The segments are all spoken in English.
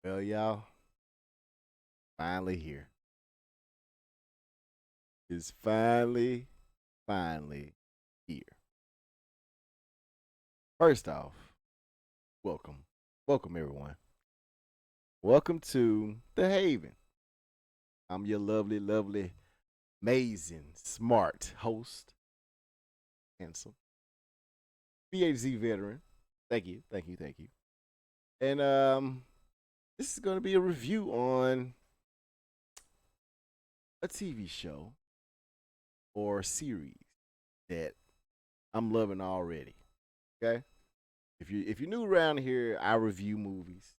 Well, y'all, finally here. It's finally here. First off, welcome. Welcome, everyone. Welcome to The Haven. I'm your lovely, amazing, smart host, handsome, PhD veteran. Thank you. And this is going to be a review on a TV show or series that I'm loving already. Okay, if you're new around here, I review movies,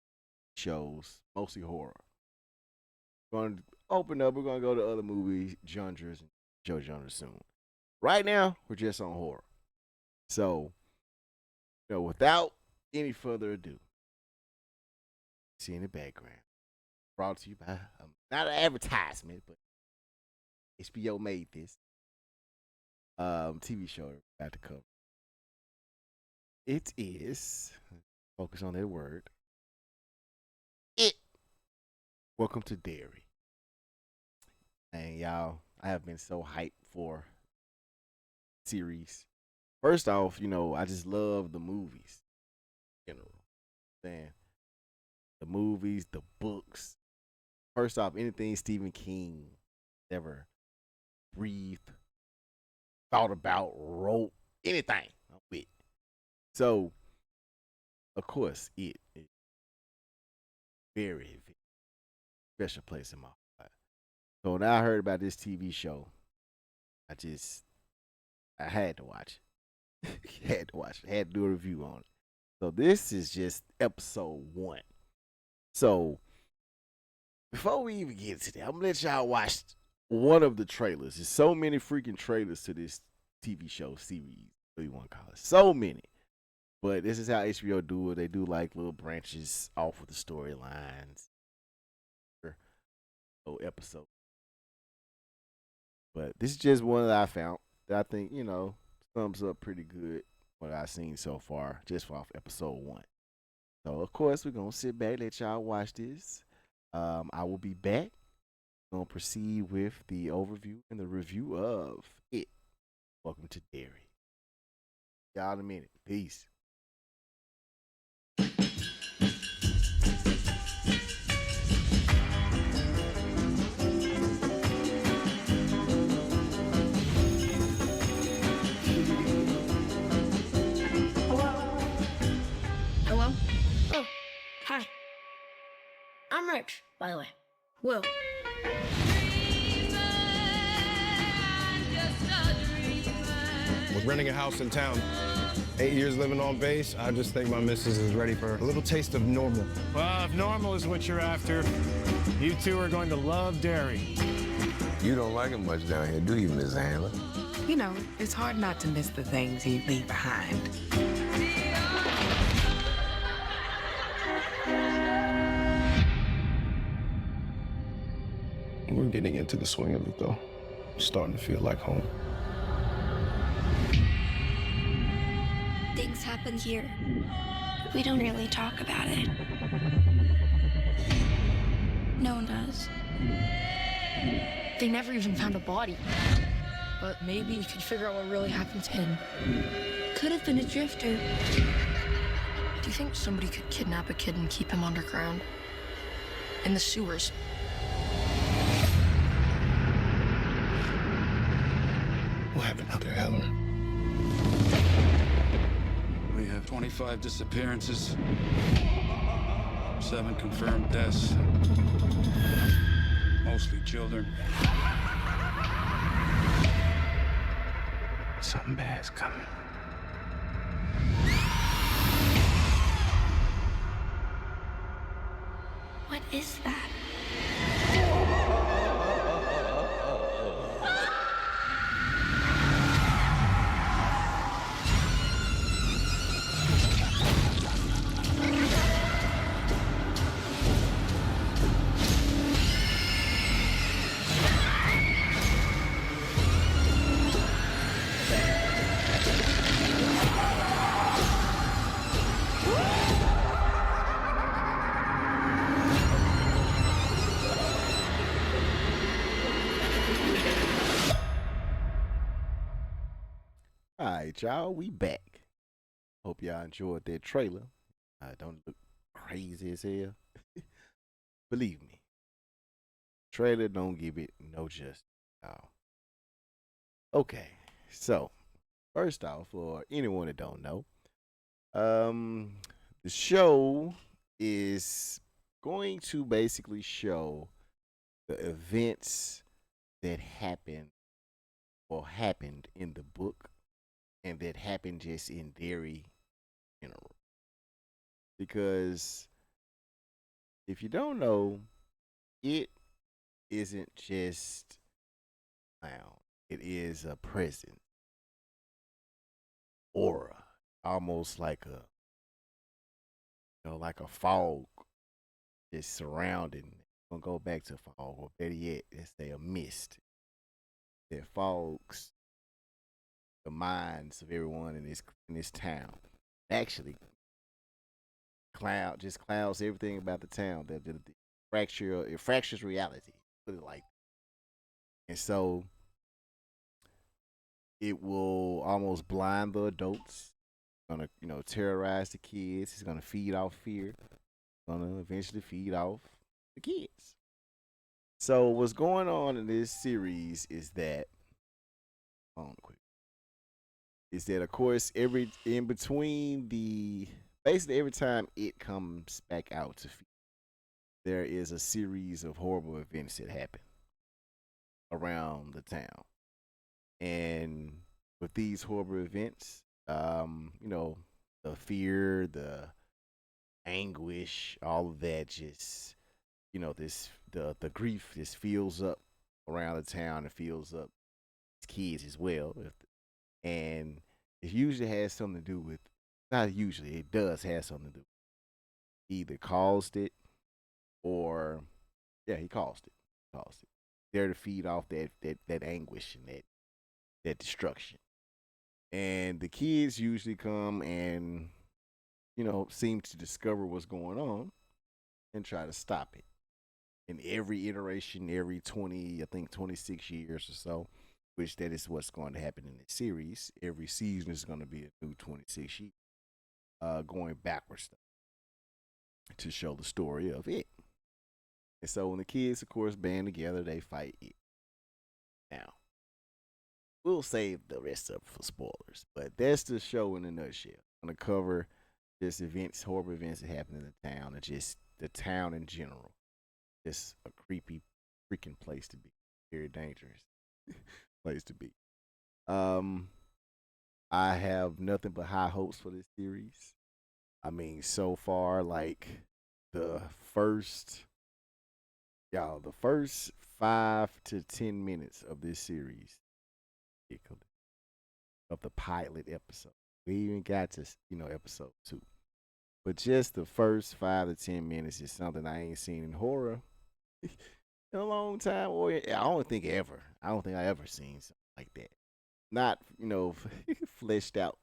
shows, mostly horror. We're going to open up. We're going to go to other movie genres and show genres soon. Right now, we're just on horror. So, without any further ado, see in the background, brought to you by not an advertisement, but HBO made this TV show we're about to cover. It is focus on that word. It. Welcome to Derry. And y'all, I have been so hyped for series. First off, I just love the movies in general. Man, the movies, the books. First off, anything Stephen King ever breathed, thought about, wrote, anything. I'm with. So, of course, it is very, very special place in my heart. So when I heard about this TV show, I had to watch it. Had to watch it. Had to do a review on it. So this is just episode 1. So before we even get to that, I'm gonna let y'all watch one of the trailers. There's so many freaking trailers to this TV show series. What do you want to call it? So many. But this is how HBO do it. They do like little branches off with the storylines. Little episode. But this is just one that I found that I think, thumbs up pretty good what I've seen so far, just off episode 1. So of course we're gonna sit back, let y'all watch this. I will be back. Gonna proceed with the overview and the review of it. Welcome to Derry. Y'all in a minute. Peace. Hello? Oh, hi. I'm Rich, by the way. Will. Was renting a house in town. 8 years living on base, I just think my missus is ready for a little taste of normal. Well, if normal is what you're after, you two are going to love Derry. You don't like it much down here, do you, Miss Handler? It's hard not to miss the things you leave behind. We're getting into the swing of it, though. Starting to feel like home. Things happen here. We don't really talk about it. No one does. They never even found a body. But maybe you could figure out what really happened to him. Could have been a drifter. Do you think somebody could kidnap a kid and keep him underground? In the sewers? What happened out there, Helen? We have 25 disappearances, 7 confirmed deaths, mostly children. Something bad's coming. What is that? right, y'all, we back. Hope y'all enjoyed that trailer. Don't look crazy as hell. Believe me, trailer don't give it no justice. Y'all. Okay, so first off, for anyone that don't know, um, the show is going to basically show the events that happened in the book and that happened just in Derry general. Because if you don't know, it isn't just clown. It is a presence, aura, almost like like a fog just surrounding. Gonna go back to fog, or better yet, let's say a mist that fogs the minds of everyone in this town. Actually, just clouds everything about the town. It fractures reality. Put it like, and so it will almost blind the adults. Gonna terrorize the kids. It's gonna feed off fear. Gonna eventually feed off the kids. So what's going on in this series is that, hold on quick, is that of course every in between the basically every time it comes back out to feed, there is a series of horrible events that happen around the town. And with these horrible events, the fear, the anguish, all of that just, this the grief just fills up around the town and fills up kids as well. And it usually has something to do with, not usually, it does have something to do. He either caused it or, yeah, he caused it. Caused it. There to feed off that anguish and that destruction. And the kids usually come and, seem to discover what's going on and try to stop it. In every iteration, every 20, I think 26 years or so, which that is what's going to happen in the series. Every season is going to be a new 26 years, going backwards to show the story of it. And so when the kids, of course, band together, they fight it. Now, we'll save the rest of it for spoilers, but that's the show in a nutshell. I'm going to cover just horrible events that happen in the town, and just the town in general. Just a creepy freaking place to be. Very dangerous place to be. Um, I have nothing but high hopes for this series. I mean, so far, like the first, the first 5 to 10 minutes of this series, of the pilot episode. We even got to episode 2, but just the first 5 to 10 minutes is something I ain't seen in horror in a long time, or I don't think ever. I don't think I ever seen something like that. Not fleshed out.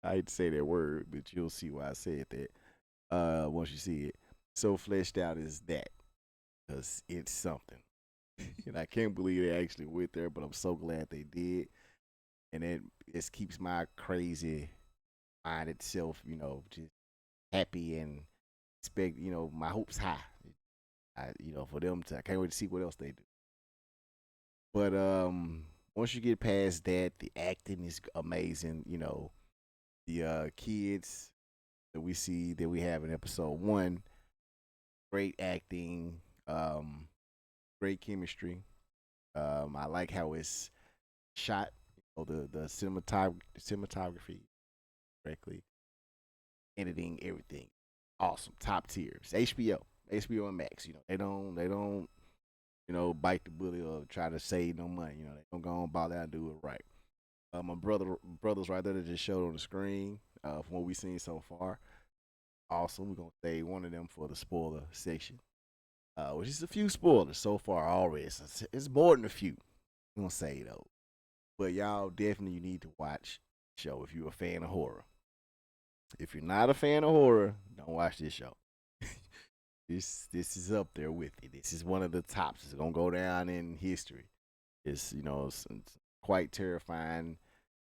I hate to say that word, but you'll see why I said that. Once you see it, so fleshed out as that, because it's something, and I can't believe they actually went there. But I'm so glad they did, and it just keeps my crazy mind itself, just happy and expect, my hopes high. For them to, I can't wait to see what else they do. But once you get past that, the acting is amazing. The kids that we have in episode 1, great acting, great chemistry. I like how it's shot, the cinematography correctly, editing, everything, awesome, top tiers. HBO and Max. They don't bite the bullet or try to save no money. They don't go on ball out and do it right. My brothers right there that just showed on the screen, from what we've seen so far, awesome. We're gonna save one of them for the spoiler section, which is a few spoilers so far already. It's more than a few. I'm gonna say though, but y'all definitely need to watch the show if you're a fan of horror. If you're not a fan of horror, don't watch this show. This is up there with it. This is one of the tops. It's gonna go down in history. It's quite terrifying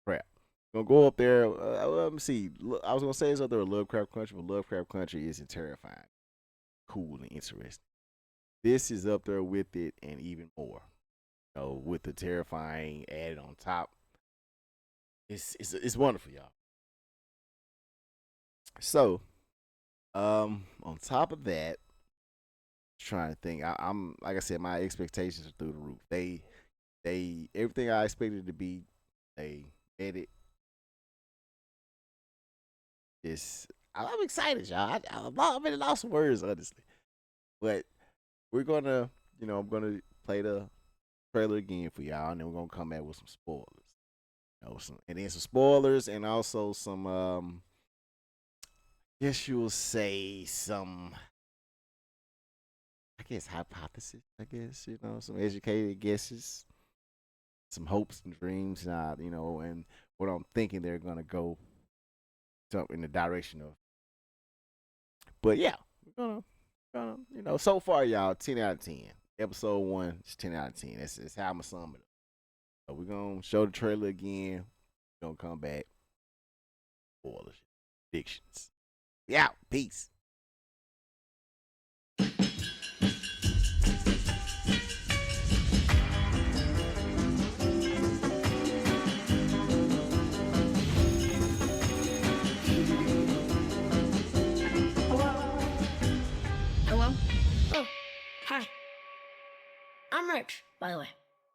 crap. Gonna go up there. Let me see. I was gonna say it's up there with Lovecraft Country, but Lovecraft Country isn't terrifying, cool, and interesting. This is up there with it and even more. With the terrifying added on top. It's wonderful, y'all. So, on top of that, trying to think. I'm like I said, my expectations are through the roof. They everything I expected it to be, they made it. I'm excited, y'all. I'm in lost of words, honestly. But we're gonna, I'm gonna play the trailer again for y'all, and then we're gonna come back with some spoilers. And then some spoilers, and also some, guess you will say some, I guess, hypothesis. I guess some educated guesses, some hopes and dreams, and what I'm thinking they're gonna go in the direction of. But yeah, we're gonna, so far, y'all, 10 out of 10. Episode 1 is 10 out of 10. That's how I'm gonna sum it up. So we're gonna show the trailer again. We're gonna come back. Spoilers, predictions. Yeah, peace. Hello? Oh, hi. I'm Rich, by the way.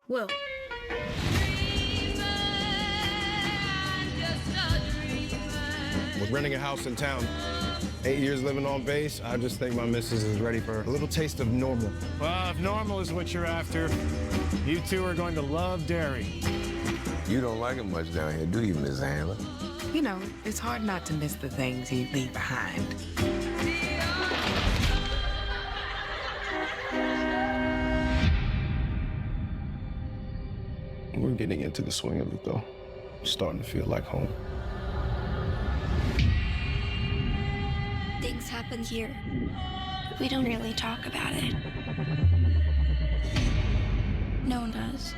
Will. With renting a house in town, 8 years living on base, I just think my missus is ready for a little taste of normal. Well, if normal is what you're after, you two are going to love Derry. You don't like it much down here, do you, Miss Handler? You know, it's hard not to miss the things you leave behind. We're getting into the swing of it, though. It's starting to feel like home. Things happen here. We don't really talk about it. No one does.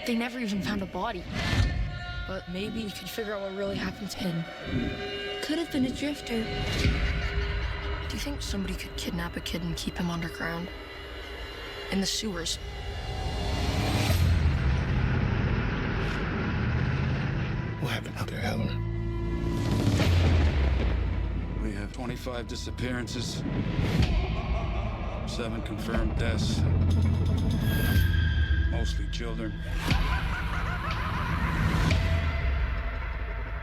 They never even found a body. But maybe you could figure out what really happened to him. Could have been a drifter. Do you think somebody could kidnap a kid and keep him underground? In the sewers? What happened out there, Helen? We have 25 disappearances, 7 confirmed deaths, mostly children.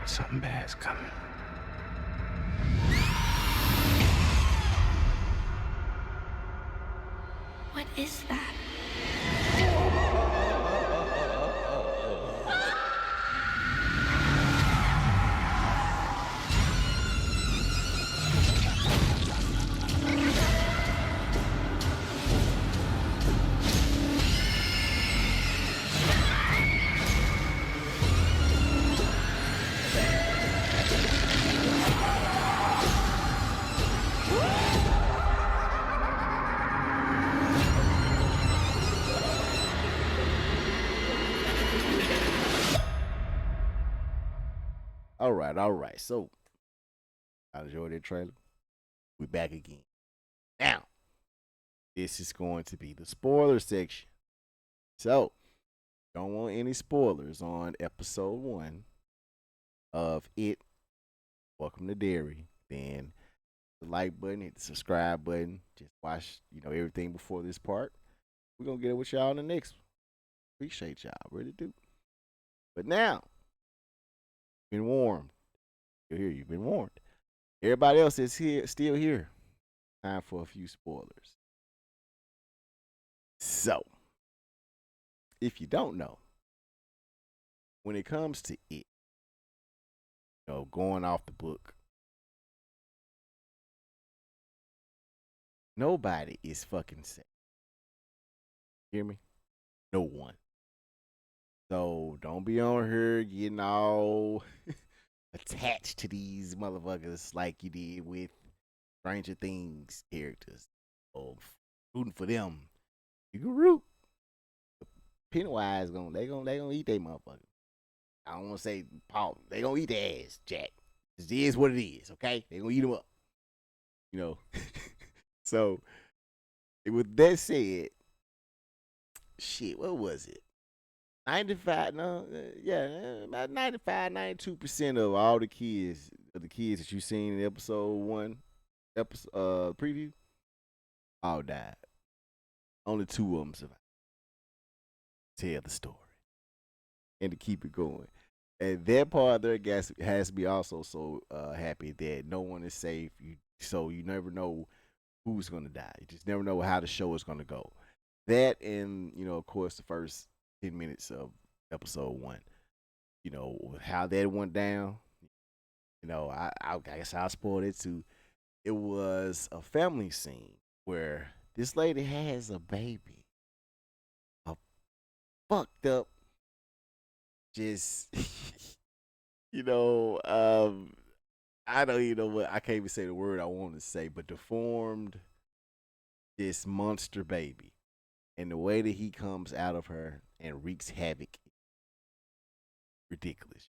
Something bad's coming. What is that? All right. So, I enjoyed that trailer. We back again. Now, this is going to be the spoiler section. So, don't want any spoilers on episode 1 of it. Welcome to Derry. Then the like button, hit the subscribe button. Just watch, everything before this part. We're gonna get it with y'all in the next one. Appreciate y'all, really do. But now, been warned. You've been warned. Everybody else is still here. Time for a few spoilers. So, if you don't know, when it comes to it, going off the book, nobody is fucking safe. Hear me? No one. So don't be on here getting all attached to these motherfuckers like you did with Stranger Things characters. Oh, rooting for them. You can root. Pennywise they gonna eat they motherfuckers. I don't want to say Paul. They gonna eat their ass, Jack. This is what it is, okay? They gonna eat them up, you know. So with that said, shit, what was it? 95, no, yeah, about 95, 92% of all the kids that you seen in episode one, episode preview, all died. Only two of them survived. Tell the story and to keep it going. And that part there has to be also so happy that no one is safe. So you never know who's gonna die. You just never know how the show is gonna go. That and of course, the first 10 minutes of episode one. How that went down. I guess I'll spoil it too. It was a family scene where this lady has a baby, a fucked up, just you know, I don't even know what I can't even say the word I want to say, but deformed, this monster baby, and the way that he comes out of her and wreaks havoc, ridiculous.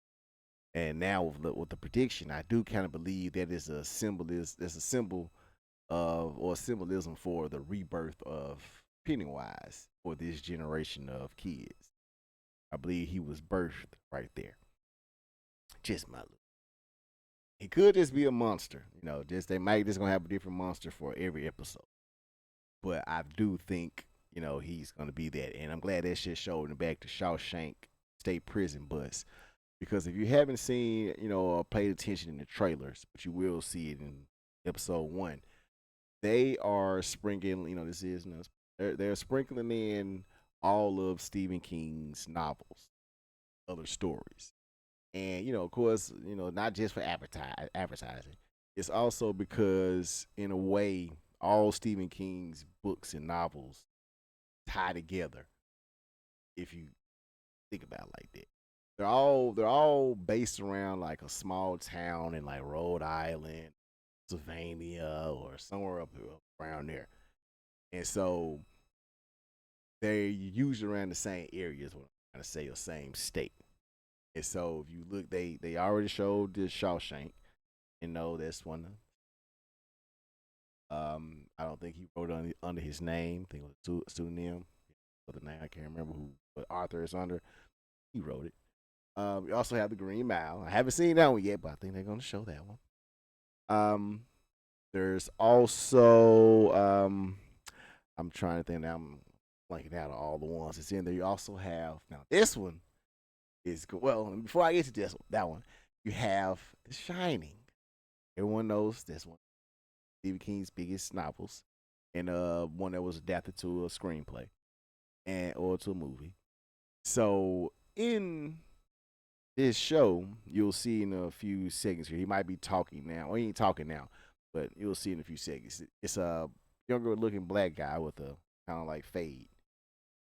And now with the prediction, I do kind of believe that is a symbol that's a symbol of or symbolism for the rebirth of Pennywise for this generation of kids. I believe he was birthed right there. Just my look. He could just be a monster, just they might just gonna have a different monster for every episode. But I do think, he's gonna be that. And I'm glad that shit showed in the back to Shawshank State Prison bus. Because if you haven't seen, or paid attention in the trailers, but you will see it in episode one, they are sprinkling, they're sprinkling in all of Stephen King's novels, other stories. And, of course, not just for advertising. It's also because, in a way, all Stephen King's books and novels tie together if you think about it like that. They're all based around like a small town in like Rhode Island, Pennsylvania, or somewhere up around there. And so they're usually around the same areas, what I'm trying to say, or same state. And so if you look, they already showed this Shawshank, that's one. I don't think he wrote it under his name. I think it was a pseudonym. The name I can't remember who, but Arthur is under. He wrote it. We also have the Green Mile. I haven't seen that one yet, but I think they're going to show that one. There's also I'm trying to think now. I'm blanking out of all the ones that's in there. You also have now this one is well. Before I get to that one, you have The Shining. Everyone knows this one, Stephen King's biggest novels, and one that was adapted to a screenplay or to a movie. So in this show, you'll see in a few seconds here. He might be talking now. Well, he ain't talking now, but you'll see in a few seconds. It's a younger looking black guy with a kind of like fade.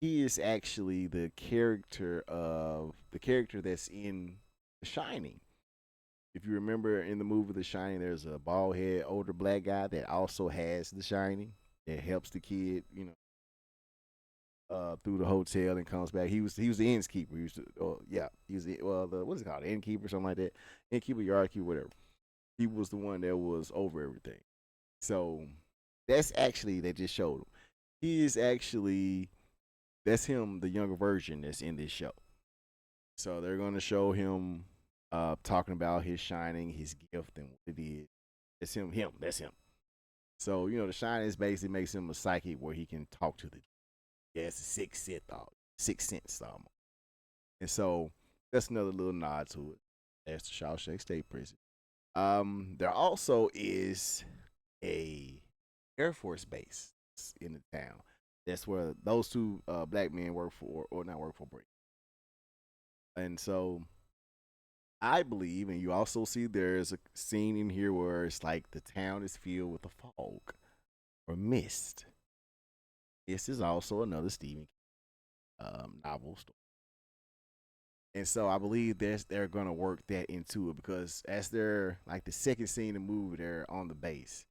He is actually the character that's in The Shining. If you remember in the movie The Shining, there's a bald head older black guy that also has The Shining that helps the kid, through the hotel and comes back. He was the innkeeper. He was he was the what is it called, the innkeeper, something like that. Innkeeper, yard keeper, whatever. He was the one that was over everything. So that's actually they just showed him. He is actually that's him, the younger version that's in this show. So they're gonna show him talking about his shining, his gift, and what it is. It's him. That's him. So the shining is basically makes him a psychic where he can talk to the. Yeah, it's a sixth sense almost. And so that's another little nod to it. That's the Shawshank State Prison. There also is a Air Force base in the town. That's where those two black men work for, or not work for, break. And so I believe, and you also see there's a scene in here where it's like the town is filled with a fog or mist. This is also another Stephen novel story. And so I believe they're gonna work that into it because as they're like the second scene in the movie, they're on the base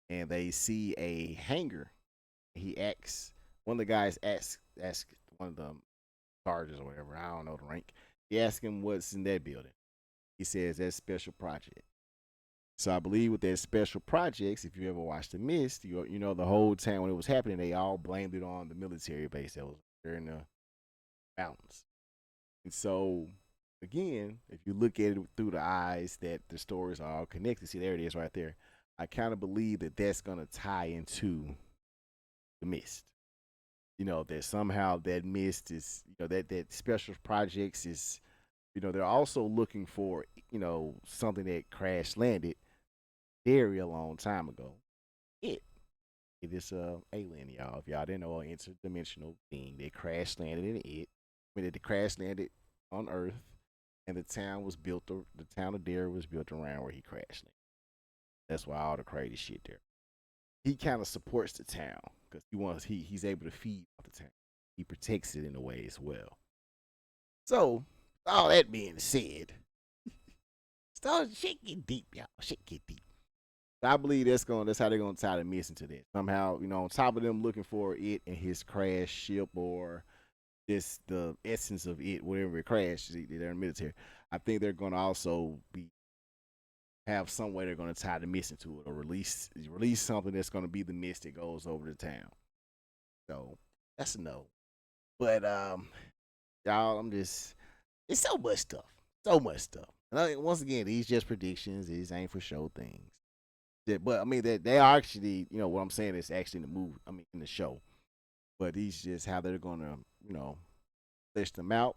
and they see a hangar. He asks one of the guys asks one of the sergeants or whatever, I don't know the rank. You ask him what's in that building. He says that's special project. So I believe with their special projects, if you ever watched The Mist, you know the whole time when it was happening, they all blamed it on the military base that was there in the mountains. And so again, if you look at it through the eyes that the stories are all connected, see there it is right there. I kind of believe that that's gonna tie into The Mist. You know that somehow that mist is, you know, that special projects is, you know, they're also looking for, you know, something that crash landed very a long time ago. It it is a alien, y'all. If y'all didn't know, an interdimensional being that crash landed in it. I mean, it crash landed on Earth, and the town was built. The town of Derry was built around where he crashed landed. That's why all the crazy shit there. He kind of supports the town because he's able to feed off the town. He protects it in a way as well. So all that being said, so shit get deep, y'all. Shit get deep. I believe that's how they're gonna tie the mist into that. Somehow, you know, on top of them looking for it and his crash ship or just the essence of it, whatever it crashed, they're in the military. I think they're gonna also be have some way they're gonna tie the mist into it or release something that's gonna be the mist that goes over the town. So that's a no. But y'all, I'm just it's so much stuff. So much stuff. And once again, these just predictions, these ain't for show things. But I mean that they are actually, you know, what I'm saying is actually in the movie. I mean in the show. But these just how they're gonna, you know, flesh them out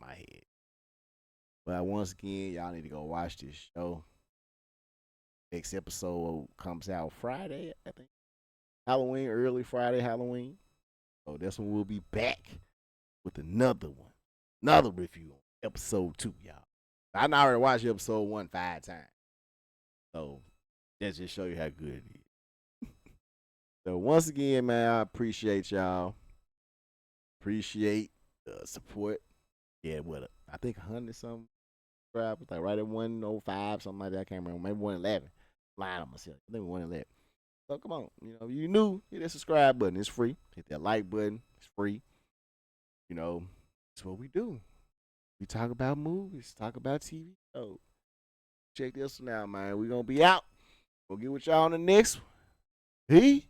my head. But once again, y'all need to go watch this show. Next episode comes out Friday, I think. Halloween, early Friday, Halloween. So this one will be back with another one. Another review on episode 2, y'all. I already watched episode 1 5 times. So that just show you how good it is. So once again, man, I appreciate y'all. Appreciate the support. Yeah, what I think 100 something subscribers, like right at 105, something like that. I can't remember. Maybe 111. Lying on myself. I think 111. So come on, you know, you new, hit that subscribe button. It's free. Hit that like button. It's free. You know, it's what we do. We talk about movies, talk about TV shows. Check this one out, man. We gonna be out. We'll get with y'all on the next one. Peace.